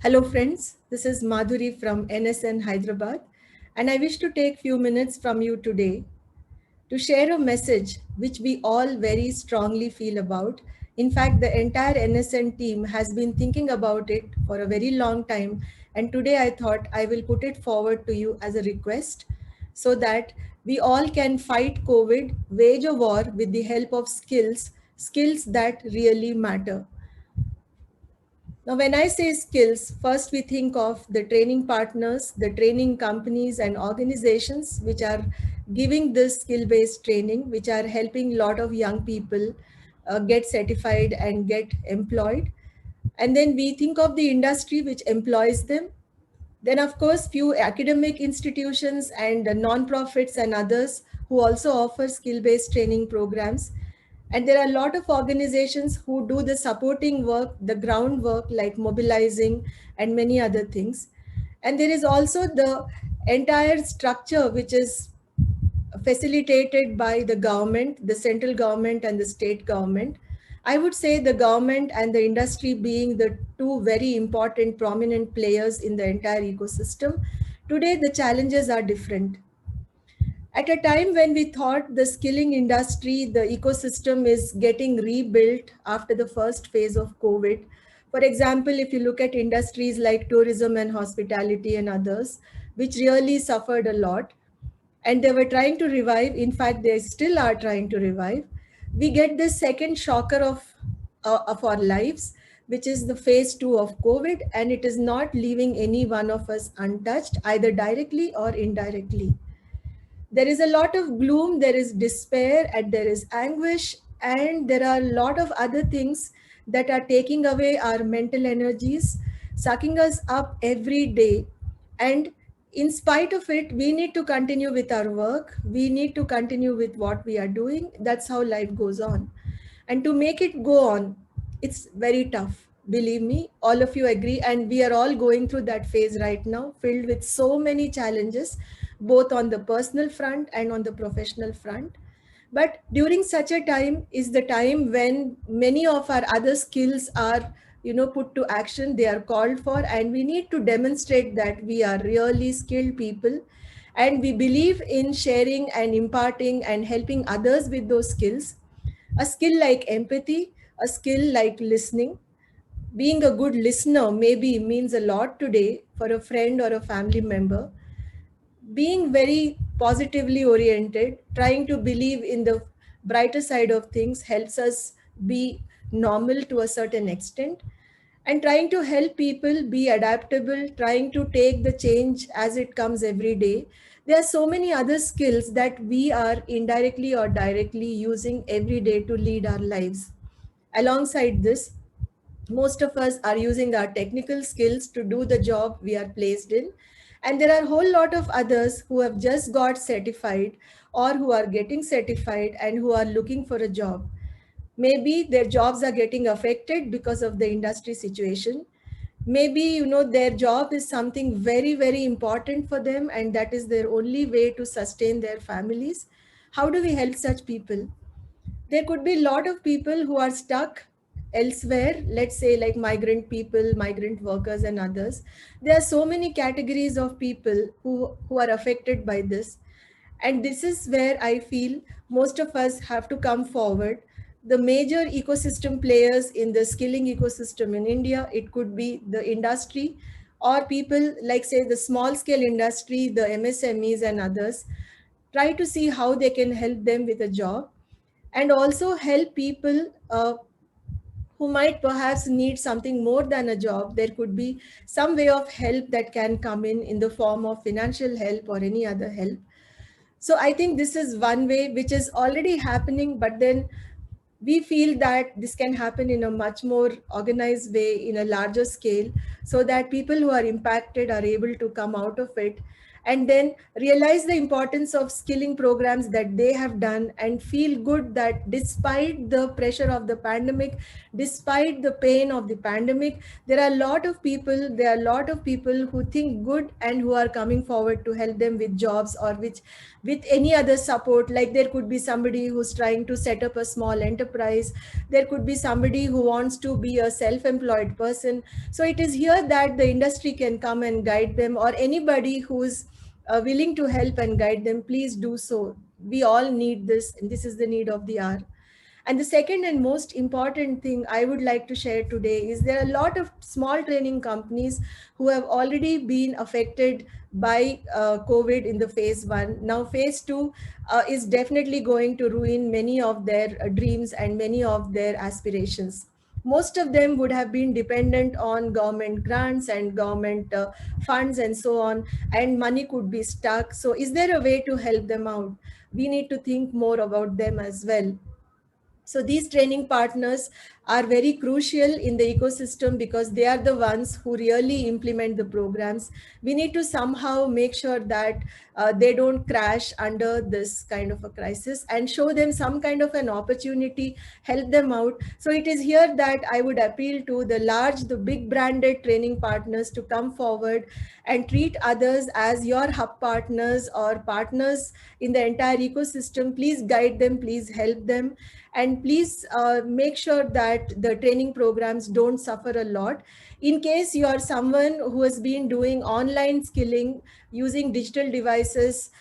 Hello friends, this is Madhuri from NSN Hyderabad, and I wish to take few minutes from you today to share a message which we all very strongly feel about. In fact, the entire NSN team has been thinking about it for a very long time, and today I thought I will put it forward to you as a request so that we all can fight COVID, wage a war with the help of skills that really matter. Now, when I say skills, first we think of the training partners, the training companies and organizations which are giving this skill-based training, which are helping a lot of young people get certified and get employed. And then we think of the industry which employs them. Then, of course, few academic institutions and non-profits and others who also offer skill-based training programs. And there are a lot of organizations who do the supporting work, the groundwork like mobilizing and many other things. And there is also the entire structure which is facilitated by the government, the central government and the state government. I would say the government and the industry being the two very important prominent players in the entire ecosystem. Today, the challenges are different. At a time when we thought the skilling industry, the ecosystem is getting rebuilt after the first phase of COVID. For example, if you look at industries like tourism and hospitality and others, which really suffered a lot, and they were trying to revive, in fact, they still are trying to revive, we get this second shocker of our lives, which is the phase two of COVID, and it is not leaving any one of us untouched, either directly or indirectly. There is a lot of gloom, there is despair, and there is anguish, and there are a lot of other things that are taking away our mental energies, sucking us up every day. And in spite of it, we need to continue with our work, we need to continue with what we are doing. That's how life goes on. And to make it go on, it's very tough. Believe me, all of you agree. And we are all going through that phase right now, filled with so many challenges, both on the personal front and on the professional front. But during such a time is the time when many of our other skills are, put to action, they are called for, and we need to demonstrate that we are really skilled people. And we believe in sharing and imparting and helping others with those skills. A skill like empathy, a skill like listening. Being a good listener maybe means a lot today for a friend or a family member. Being very positively oriented, trying to believe in the brighter side of things helps us be normal to a certain extent. And trying to help people be adaptable, trying to take the change as it comes every day. There are so many other skills that we are indirectly or directly using every day to lead our lives. Alongside this, most of us are using our technical skills to do the job we are placed in. And there are a whole lot of others who have just got certified or who are getting certified and who are looking for a job. Maybe their jobs are getting affected because of the industry situation. Maybe, their job is something very, very important for them, and that is their only way to sustain their families. How do we help such people? There could be a lot of people who are stuck elsewhere, let's say like migrant people, migrant workers and others. There are so many categories of people who are affected by this. And this is where I feel most of us have to come forward. The major ecosystem players in the skilling ecosystem in India, it could be the industry or people like say the small scale industry, the MSMEs and others, try to see how they can help them with a job, and also help people who might perhaps need something more than a job. There could be some way of help that can come in the form of financial help or any other help. So I think this is one way which is already happening, but then we feel that this can happen in a much more organized way, in a larger scale, so that people who are impacted are able to come out of it and then realize the importance of skilling programs that they have done, and feel good that despite the pressure of the pandemic, despite the pain of the pandemic, there are a lot of people who think good and who are coming forward to help them with jobs or with any other support. Like there could be somebody who's trying to set up a small enterprise, there could be somebody who wants to be a self-employed person. So it is here that the industry can come and guide them, or anybody who's willing to help and guide them, please do so. We all need this, and this is the need of the hour. And the second and most important thing I would like to share today is there are a lot of small training companies who have already been affected by COVID in the phase one. Now, phase two is definitely going to ruin many of their dreams and many of their aspirations. Most of them would have been dependent on government grants and government funds and so on, and money could be stuck. So, is there a way to help them out? We need to think more about them as well. So these training partners are very crucial in the ecosystem because they are the ones who really implement the programs. We need to somehow make sure that they don't crash under this kind of a crisis, and show them some kind of an opportunity, help them out. So it is here that I would appeal to the big branded training partners to come forward and treat others as your hub partners or partners in the entire ecosystem. Please guide them, please help them, and please make sure that the training programs don't suffer a lot. In case you are someone who has been doing online skilling using digital devices,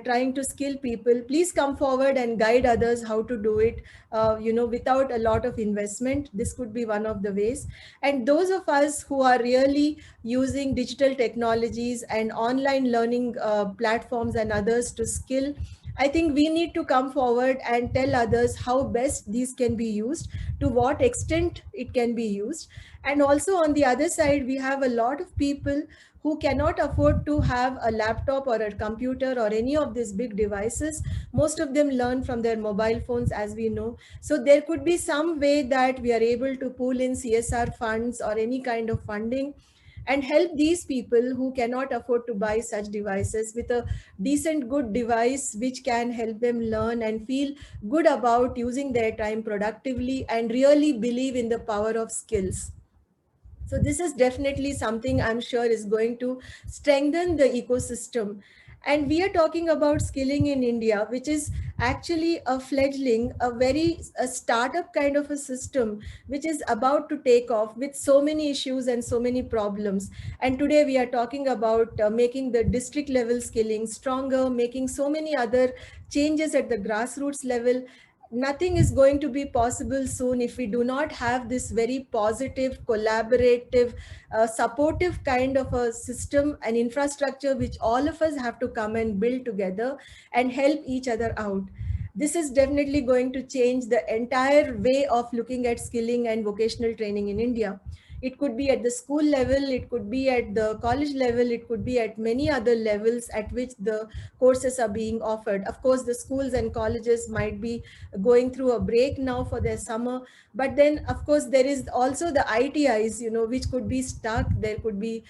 trying to skill people, please come forward and guide others how to do it, without a lot of investment. This could be one of the ways. And those of us who are really using digital technologies and online learning platforms and others to skill, I think we need to come forward and tell others how best these can be used, to what extent it can be used. And also on the other side, we have a lot of people who cannot afford to have a laptop or a computer or any of these big devices. Most of them learn from their mobile phones, as we know. So there could be some way that we are able to pool in CSR funds or any kind of funding and help these people who cannot afford to buy such devices with a decent good device which can help them learn and feel good about using their time productively and really believe in the power of skills. So this is definitely something I'm sure is going to strengthen the ecosystem. And we are talking about skilling in India, which is actually a fledgling, a startup kind of a system, which is about to take off with so many issues and so many problems. And today we are talking about making the district level skilling stronger, making so many other changes at the grassroots level. Nothing is going to be possible soon if we do not have this very positive, collaborative, supportive kind of a system and infrastructure which all of us have to come and build together and help each other out. This is definitely going to change the entire way of looking at skilling and vocational training in India. It could be at the school level, it could be at the college level, it could be at many other levels at which the courses are being offered. Of course, the schools and colleges might be going through a break now for their summer, but then of course there is also the ITIs, which could be stuck. There could be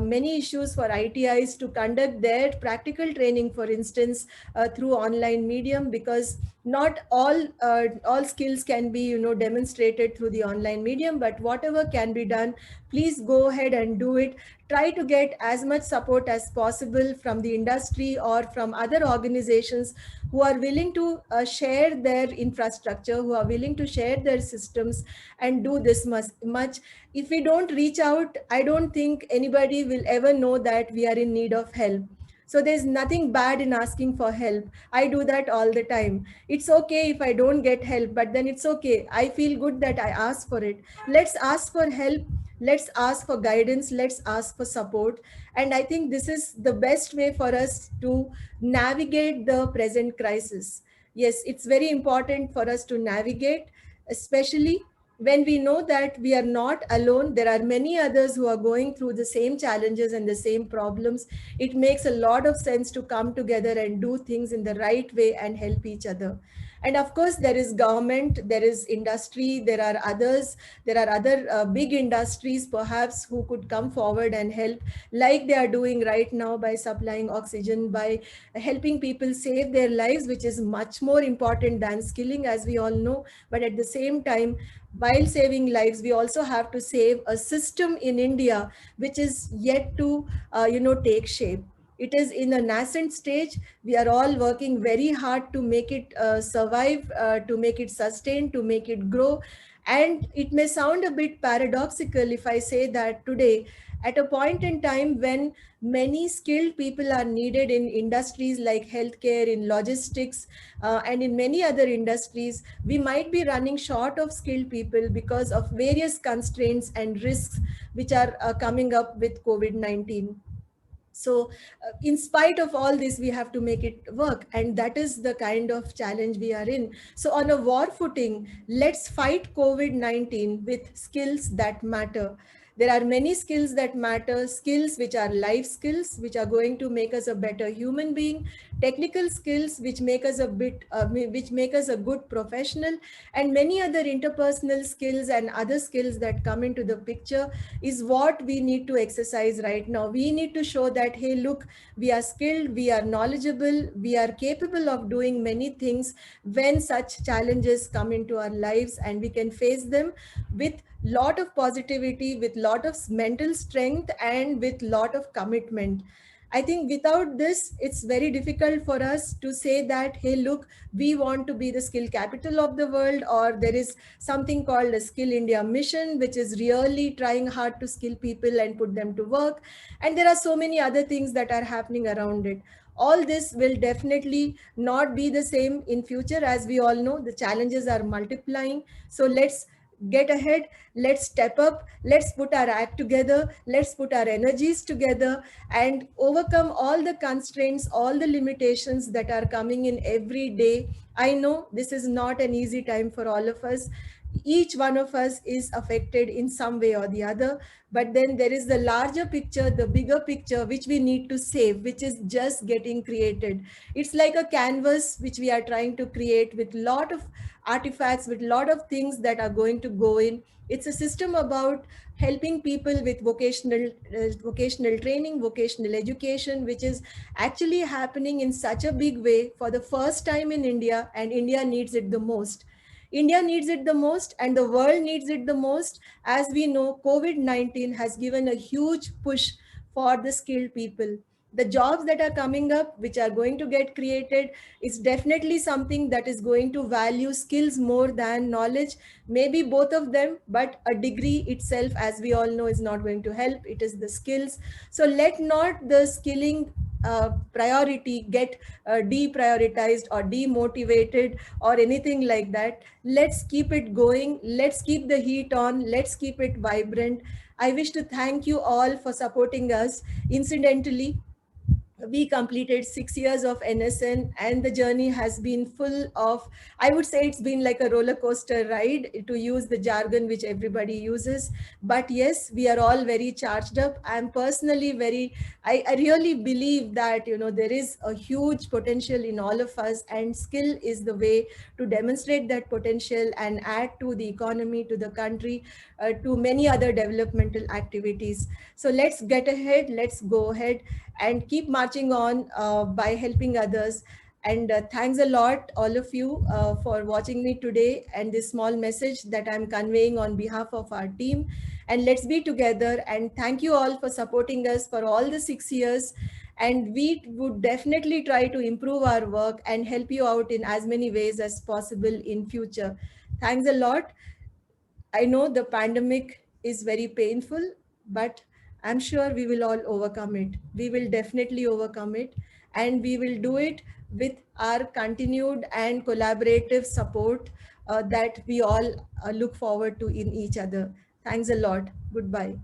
many issues for ITIs to conduct their practical training, for instance, through online medium, because not all skills can be demonstrated through the online medium, but whatever can be done, please go ahead and do it. Try to get as much support as possible from the industry or from other organizations who are willing to share their infrastructure, who are willing to share their systems and do this much. If we don't reach out, I don't think anybody will ever know that we are in need of help. So there's nothing bad in asking for help. I do that all the time. It's okay if I don't get help, but then it's okay. I feel good that I asked for it. Let's ask for help. Let's ask for guidance. Let's ask for support. And I think this is the best way for us to navigate the present crisis. Yes, it's very important for us to navigate, especially when we know that we are not alone. There are many others who are going through the same challenges and the same problems. It makes a lot of sense to come together and do things in the right way and help each other. And of course, there is government, there is industry, there are others, there are other big industries perhaps who could come forward and help, like they are doing right now by supplying oxygen, by helping people save their lives, which is much more important than skilling, as we all know. But at the same time, while saving lives, we also have to save a system in India which is yet to take shape. It is in a nascent stage. We are all working very hard to make it survive, to make it sustain, to make it grow. And it may sound a bit paradoxical if I say that today, at a point in time when many skilled people are needed in industries like healthcare, in logistics, and in many other industries, we might be running short of skilled people because of various constraints and risks which are coming up with COVID-19. So in spite of all this, we have to make it work, and that is the kind of challenge we are in. So on a war footing, let's fight COVID-19 with skills that matter. There are many skills that matter, skills which are life skills, which are going to make us a better human being, technical skills which make us a bit which make us a good professional, and many other interpersonal skills and other skills that come into the picture is what we need to exercise right now. We need to show that, hey, look, we are skilled, we are knowledgeable, we are capable of doing many things when such challenges come into our lives, and we can face them with lot of positivity, with lot of mental strength, and with lot of commitment. I think without this, it's very difficult for us to say that, hey, look, we want to be the skill capital of the world, or there is something called a Skill India mission, which is really trying hard to skill people and put them to work. And there are so many other things that are happening around it. All this will definitely not be the same in future. As we all know, the challenges are multiplying. So let's get ahead, let's step up, let's put our act together, let's put our energies together and overcome all the constraints, all the limitations that are coming in every day. I know this is not an easy time for all of us. Each one of us is affected in some way or the other, but then there is the larger picture, the bigger picture, which we need to save, which is just getting created. It's like a canvas which we are trying to create with lot of artifacts, with lot of things that are going to go in. It's a system about helping people with vocational training, vocational education, which is actually happening in such a big way for the first time in India, and India needs it the most. India needs it the most, and the world needs it the most. As we know, COVID-19 has given a huge push for the skilled people. The jobs that are coming up, which are going to get created, is definitely something that is going to value skills more than knowledge. Maybe both of them, but a degree itself, as we all know, is not going to help. It is the skills. So let not the skilling priority get deprioritized or demotivated or anything like that. Let's keep it going. Let's keep the heat on. Let's keep it vibrant. I wish to thank you all for supporting us. Incidentally, we completed 6 years of NSN, and the journey has been full of, I would say it's been like a roller coaster ride, to use the jargon which everybody uses. But yes, we are all very charged up. I'm personally very, I really believe that, there is a huge potential in all of us, and skill is the way to demonstrate that potential and add to the economy, to the country, to many other developmental activities. So let's get ahead, let's go ahead and keep marching on by helping others. And thanks a lot, all of you, for watching me today and this small message that I'm conveying on behalf of our team. And let's be together. And thank you all for supporting us for all the 6 years. And we would definitely try to improve our work and help you out in as many ways as possible in future. Thanks a lot. I know the pandemic is very painful, but I'm sure we will all overcome it. We will definitely overcome it, and we will do it with our continued and collaborative support that we all look forward to in each other. Thanks a lot. Goodbye.